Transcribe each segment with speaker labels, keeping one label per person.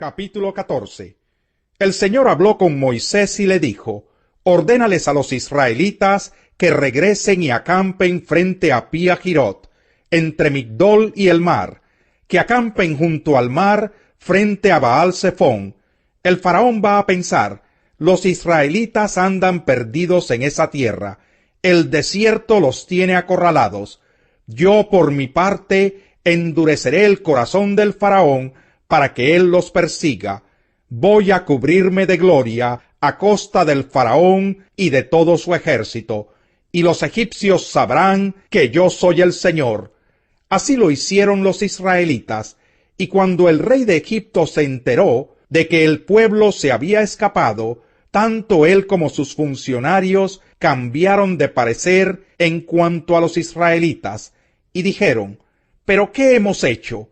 Speaker 1: Capítulo 14. El Señor habló con Moisés y le dijo: Ordénales a los israelitas que regresen y acampen frente a Pi Hahirot, entre Migdol y el mar, que acampen junto al mar frente a Baal Zephón. El faraón va a pensar: los israelitas andan perdidos en esa tierra, el desierto los tiene acorralados. Yo, por mi parte, endureceré el corazón del faraón para que él los persiga. Voy a cubrirme de gloria a costa del faraón y de todo su ejército, y los egipcios sabrán que yo soy el Señor. Así lo hicieron los israelitas, y cuando el rey de Egipto se enteró de que el pueblo se había escapado, tanto él como sus funcionarios cambiaron de parecer en cuanto a los israelitas, y dijeron: ¿pero qué hemos hecho?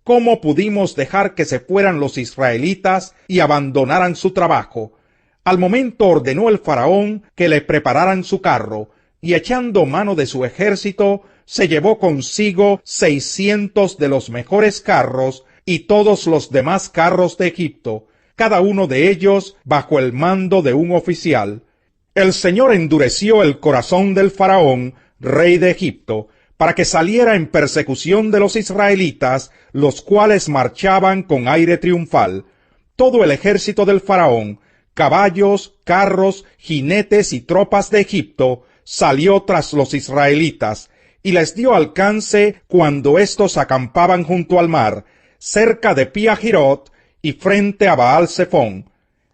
Speaker 1: ¿Cómo pudimos dejar que se fueran los israelitas y abandonaran su trabajo? Al momento ordenó el faraón que le prepararan su carro, y echando mano de su ejército, se llevó consigo 600 de los mejores carros y todos los demás carros de Egipto, cada uno de ellos bajo el mando de un oficial. El Señor endureció el corazón del faraón, rey de Egipto, para que saliera en persecución de los israelitas, los cuales marchaban con aire triunfal. Todo el ejército del faraón, caballos, carros, jinetes y tropas de Egipto, salió tras los israelitas, y les dio alcance cuando éstos acampaban junto al mar, cerca de Pi Hahirot y frente a Baal Zephón.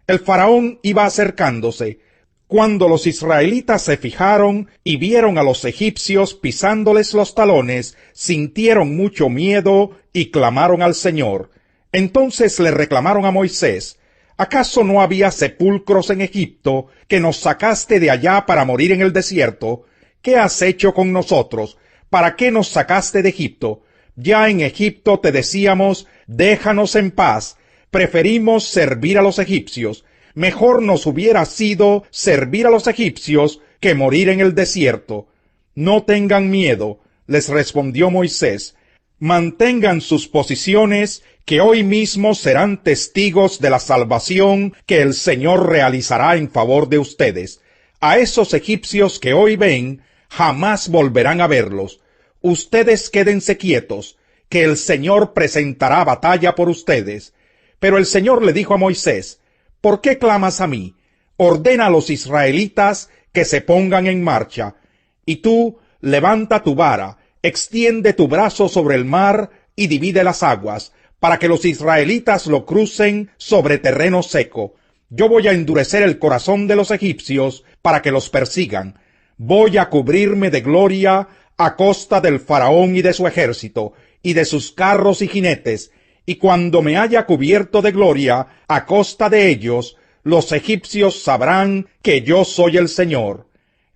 Speaker 1: El faraón iba acercándose. Cuando los israelitas se fijaron y vieron a los egipcios pisándoles los talones, sintieron mucho miedo y clamaron al Señor. Entonces le reclamaron a Moisés: ¿acaso no había sepulcros en Egipto, que nos sacaste de allá para morir en el desierto? ¿Qué has hecho con nosotros? ¿Para qué nos sacaste de Egipto? Ya en Egipto te decíamos: déjanos en paz, preferimos servir a los egipcios. Mejor nos hubiera sido servir a los egipcios que morir en el desierto. No tengan miedo, les respondió Moisés. Mantengan sus posiciones, que hoy mismo serán testigos de la salvación que el Señor realizará en favor de ustedes. A esos egipcios que hoy ven, jamás volverán a verlos. Ustedes quédense quietos, que el Señor presentará batalla por ustedes. Pero el Señor le dijo a Moisés: ¿por qué clamas a mí? Ordena a los israelitas que se pongan en marcha. Y tú, levanta tu vara, extiende tu brazo sobre el mar y divide las aguas, para que los israelitas lo crucen sobre terreno seco. Yo voy a endurecer el corazón de los egipcios para que los persigan. Voy a cubrirme de gloria a costa del faraón y de su ejército, y de sus carros y jinetes, y cuando me haya cubierto de gloria a costa de ellos, los egipcios sabrán que yo soy el Señor.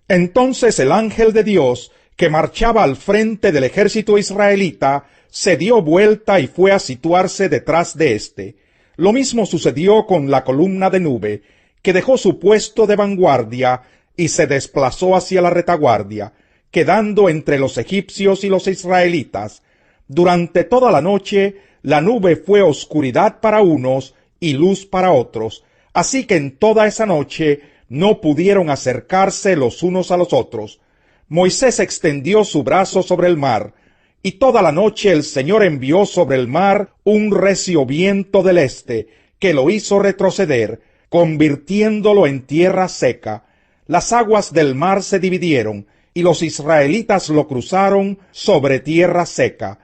Speaker 1: Entonces el ángel de Dios, que marchaba al frente del ejército israelita, se dio vuelta y fue a situarse detrás de éste. Lo mismo sucedió con la columna de nube, que dejó su puesto de vanguardia y se desplazó hacia la retaguardia, quedando entre los egipcios y los israelitas. Durante toda la noche, la nube fue oscuridad para unos y luz para otros, así que en toda esa noche no pudieron acercarse los unos a los otros. Moisés extendió su brazo sobre el mar, y toda la noche el Señor envió sobre el mar un recio viento del este, que lo hizo retroceder, convirtiéndolo en tierra seca. Las aguas del mar se dividieron, y los israelitas lo cruzaron sobre tierra seca.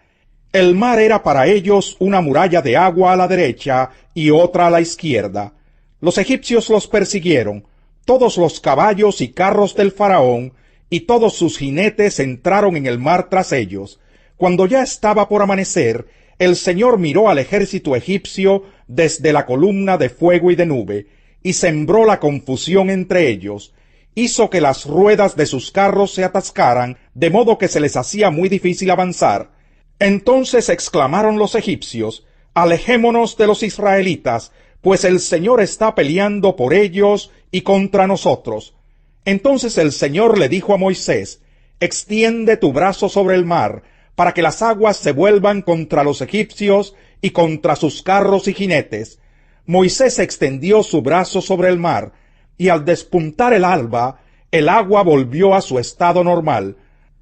Speaker 1: El mar era para ellos una muralla de agua a la derecha y otra a la izquierda. Los egipcios los persiguieron. Todos los caballos y carros del faraón y todos sus jinetes entraron en el mar tras ellos. Cuando ya estaba por amanecer, el Señor miró al ejército egipcio desde la columna de fuego y de nube, y sembró la confusión entre ellos. Hizo que las ruedas de sus carros se atascaran, de modo que se les hacía muy difícil avanzar. Entonces exclamaron los egipcios: alejémonos de los israelitas, pues el Señor está peleando por ellos y contra nosotros. Entonces el Señor le dijo a Moisés: extiende tu brazo sobre el mar, para que las aguas se vuelvan contra los egipcios y contra sus carros y jinetes. Moisés extendió su brazo sobre el mar, y al despuntar el alba, el agua volvió a su estado normal.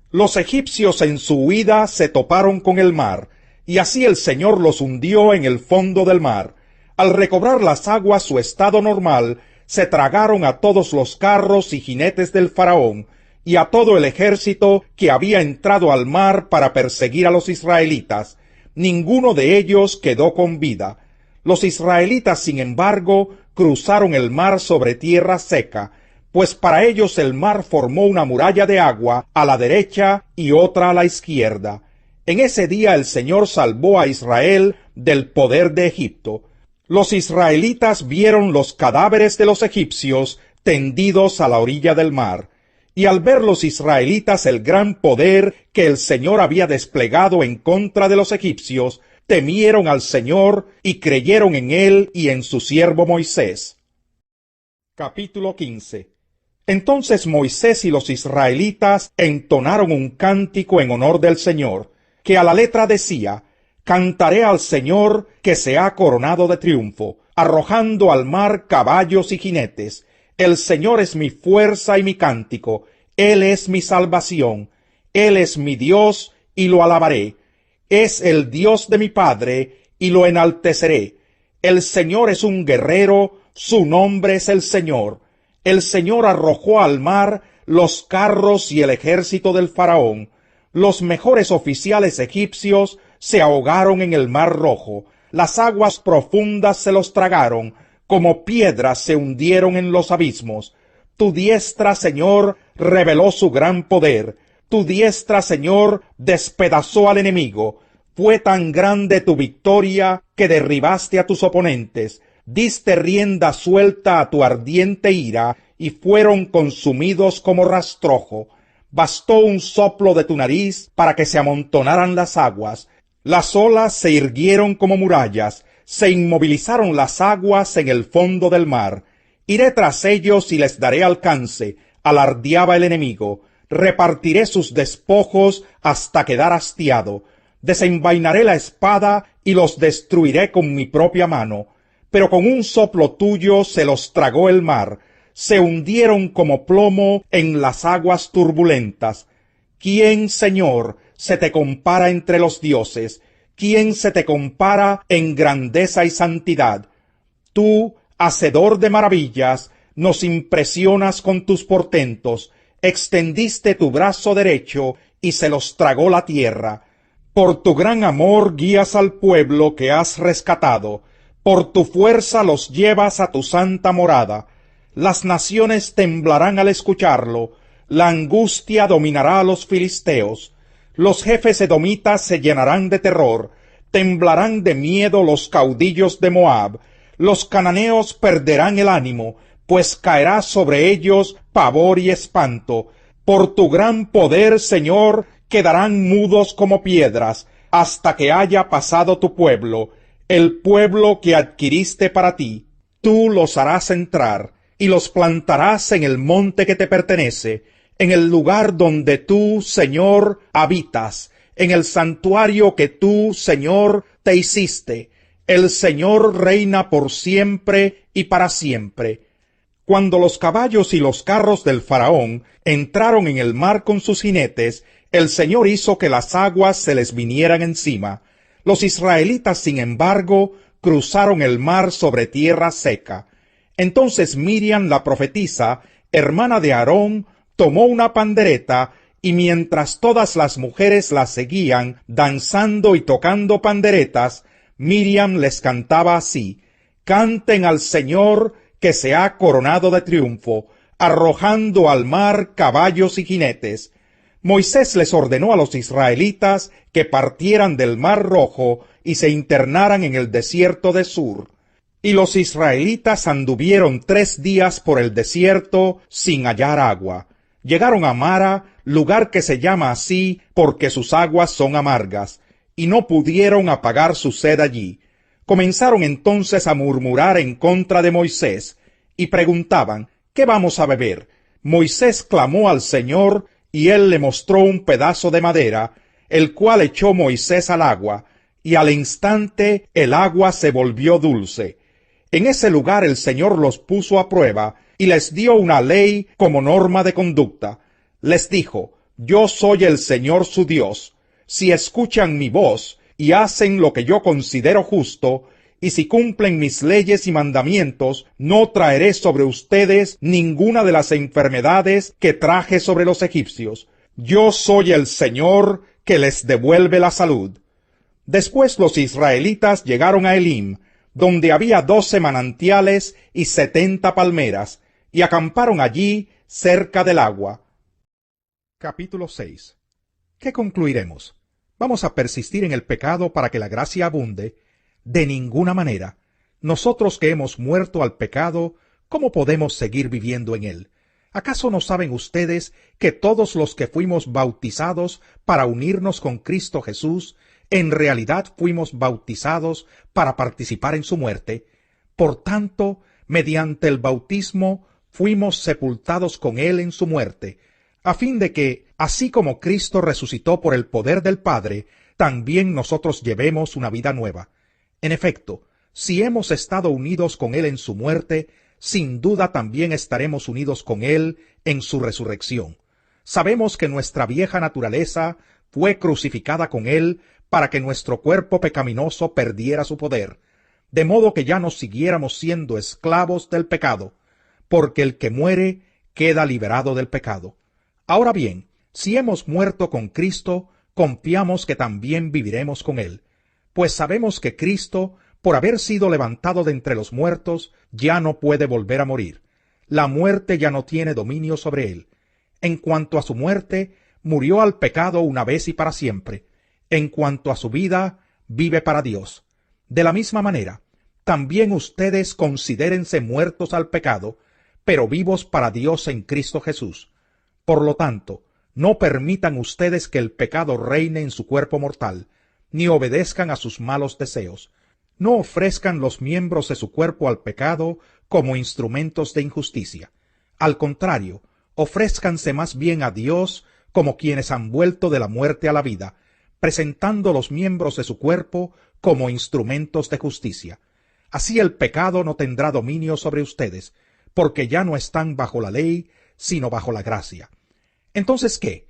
Speaker 1: Los egipcios en su huida se toparon con el mar, y así el Señor los hundió en el fondo del mar. Al recobrar las aguas su estado normal, se tragaron a todos los carros y jinetes del faraón, y a todo el ejército que había entrado al mar para perseguir a los israelitas. Ninguno de ellos quedó con vida. Los israelitas, sin embargo, cruzaron el mar sobre tierra seca, pues para ellos el mar formó una muralla de agua a la derecha y otra a la izquierda. En ese día el Señor salvó a Israel del poder de Egipto. Los israelitas vieron los cadáveres de los egipcios tendidos a la orilla del mar, y al ver los israelitas el gran poder que el Señor había desplegado en contra de los egipcios, temieron al Señor y creyeron en él y en su siervo Moisés. Capítulo 15. Entonces Moisés y los israelitas entonaron un cántico en honor del Señor, que a la letra decía: Cantaré al Señor que se ha coronado de triunfo, arrojando al mar caballos y jinetes. El Señor es mi fuerza y mi cántico, Él es mi salvación, Él es mi Dios y lo alabaré. Es el Dios de mi Padre y lo enalteceré. El Señor es un guerrero, su nombre es el Señor. El Señor arrojó al mar los carros y el ejército del faraón. Los mejores oficiales egipcios se ahogaron en el mar Rojo. Las aguas profundas se los tragaron, como piedras se hundieron en los abismos. Tu diestra, Señor, reveló su gran poder. Tu diestra, Señor, despedazó al enemigo. Fue tan grande tu victoria que derribaste a tus oponentes. Diste rienda suelta a tu ardiente ira, y fueron consumidos como rastrojo. Bastó un soplo de tu nariz para que se amontonaran las aguas. Las olas se irguieron como murallas, se inmovilizaron las aguas en el fondo del mar. Iré tras ellos y les daré alcance, alardeaba el enemigo. Repartiré sus despojos hasta quedar hastiado. Desenvainaré la espada y los destruiré con mi propia mano. Pero con un soplo tuyo se los tragó el mar. Se hundieron como plomo en las aguas turbulentas. ¿Quién, Señor, se te compara entre los dioses? ¿Quién se te compara en grandeza y santidad? Tú, hacedor de maravillas, nos impresionas con tus portentos. Extendiste tu brazo derecho y se los tragó la tierra. Por tu gran amor guías al pueblo que has rescatado. Por tu fuerza los llevas a tu santa morada. Las naciones temblarán al escucharlo. La angustia dominará a los filisteos. Los jefes edomitas se llenarán de terror. Temblarán de miedo los caudillos de Moab. Los cananeos perderán el ánimo, pues caerá sobre ellos pavor y espanto. Por tu gran poder, Señor, quedarán mudos como piedras, hasta que haya pasado tu pueblo, el pueblo que adquiriste para ti. Tú los harás entrar, y los plantarás en el monte que te pertenece, en el lugar donde tú, Señor, habitas, en el santuario que tú, Señor, te hiciste. El Señor reina por siempre y para siempre. Cuando los caballos y los carros del faraón entraron en el mar con sus jinetes, el Señor hizo que las aguas se les vinieran encima. Los israelitas, sin embargo, cruzaron el mar sobre tierra seca. Entonces Miriam la profetisa, hermana de Aarón, tomó una pandereta, y mientras todas las mujeres la seguían, danzando y tocando panderetas, Miriam les cantaba así: Canten al Señor, que se ha coronado de triunfo, arrojando al mar caballos y jinetes. Moisés les ordenó a los israelitas que partieran del mar Rojo y se internaran en el desierto de Sur. Y los israelitas anduvieron 3 días por el desierto sin hallar agua. Llegaron a Mara, lugar que se llama así porque sus aguas son amargas, y no pudieron apagar su sed allí. Comenzaron entonces a murmurar en contra de Moisés, y preguntaban: ¿qué vamos a beber? Moisés clamó al Señor, y él le mostró un pedazo de madera, el cual echó Moisés al agua, y al instante el agua se volvió dulce. En ese lugar el Señor los puso a prueba y les dio una ley como norma de conducta. Les dijo: yo soy el Señor su Dios. Si escuchan mi voz y hacen lo que yo considero justo, y si cumplen mis leyes y mandamientos, no traeré sobre ustedes ninguna de las enfermedades que traje sobre los egipcios. Yo soy el Señor que les devuelve la salud. Después los israelitas llegaron a Elim, donde había 12 manantiales y 70 palmeras, y acamparon allí cerca del agua. Capítulo 6. ¿Qué concluiremos? ¿Vamos a persistir en el pecado para que la gracia abunde? De ninguna manera. Nosotros que hemos muerto al pecado, ¿cómo podemos seguir viviendo en él? ¿Acaso no saben ustedes que todos los que fuimos bautizados para unirnos con Cristo Jesús, en realidad fuimos bautizados para participar en su muerte? Por tanto, mediante el bautismo fuimos sepultados con él en su muerte, a fin de que, así como Cristo resucitó por el poder del Padre, también nosotros llevemos una vida nueva. En efecto, si hemos estado unidos con él en su muerte, sin duda también estaremos unidos con él en su resurrección. Sabemos que nuestra vieja naturaleza fue crucificada con él para que nuestro cuerpo pecaminoso perdiera su poder, de modo que ya no siguiéramos siendo esclavos del pecado, porque el que muere queda liberado del pecado. Ahora bien, si hemos muerto con Cristo, confiamos que también viviremos con él, pues sabemos que Cristo, por haber sido levantado de entre los muertos, ya no puede volver a morir. La muerte ya no tiene dominio sobre él. En cuanto a su muerte, murió al pecado una vez y para siempre. En cuanto a su vida, vive para Dios. De la misma manera, también ustedes considérense muertos al pecado, pero vivos para Dios en Cristo Jesús. Por lo tanto, no permitan ustedes que el pecado reine en su cuerpo mortal, ni obedezcan a sus malos deseos. No ofrezcan los miembros de su cuerpo al pecado como instrumentos de injusticia. Al contrario, ofrézcanse más bien a Dios como quienes han vuelto de la muerte a la vida, presentando los miembros de su cuerpo como instrumentos de justicia. Así el pecado no tendrá dominio sobre ustedes, porque ya no están bajo la ley, sino bajo la gracia. Entonces, ¿qué?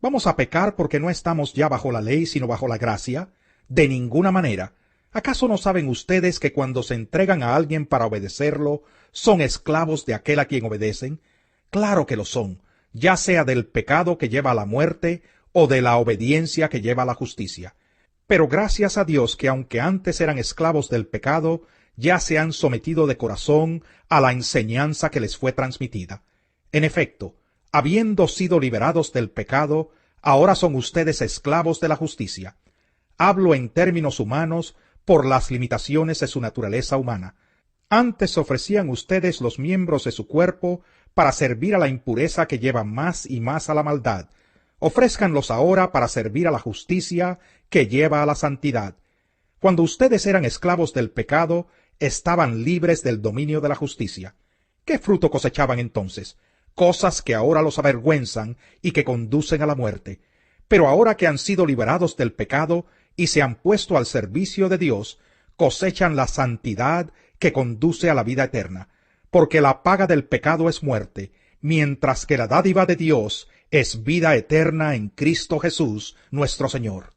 Speaker 1: ¿Vamos a pecar porque no estamos ya bajo la ley, sino bajo la gracia? De ninguna manera. ¿Acaso no saben ustedes que cuando se entregan a alguien para obedecerlo, son esclavos de aquel a quien obedecen? Claro que lo son, ya sea del pecado que lleva a la muerte o de la obediencia que lleva a la justicia. Pero gracias a Dios que aunque antes eran esclavos del pecado, ya se han sometido de corazón a la enseñanza que les fue transmitida. En efecto, habiendo sido liberados del pecado, ahora son ustedes esclavos de la justicia. Hablo en términos humanos por las limitaciones de su naturaleza humana. Antes ofrecían ustedes los miembros de su cuerpo para servir a la impureza que lleva más y más a la maldad. Ofrézcanlos ahora para servir a la justicia que lleva a la santidad. Cuando ustedes eran esclavos del pecado, estaban libres del dominio de la justicia. ¿Qué fruto cosechaban entonces? Cosas que ahora los avergüenzan y que conducen a la muerte. Pero ahora que han sido liberados del pecado y se han puesto al servicio de Dios, cosechan la santidad que conduce a la vida eterna, porque la paga del pecado es muerte, mientras que la dádiva de Dios es vida eterna en Cristo Jesús, nuestro Señor.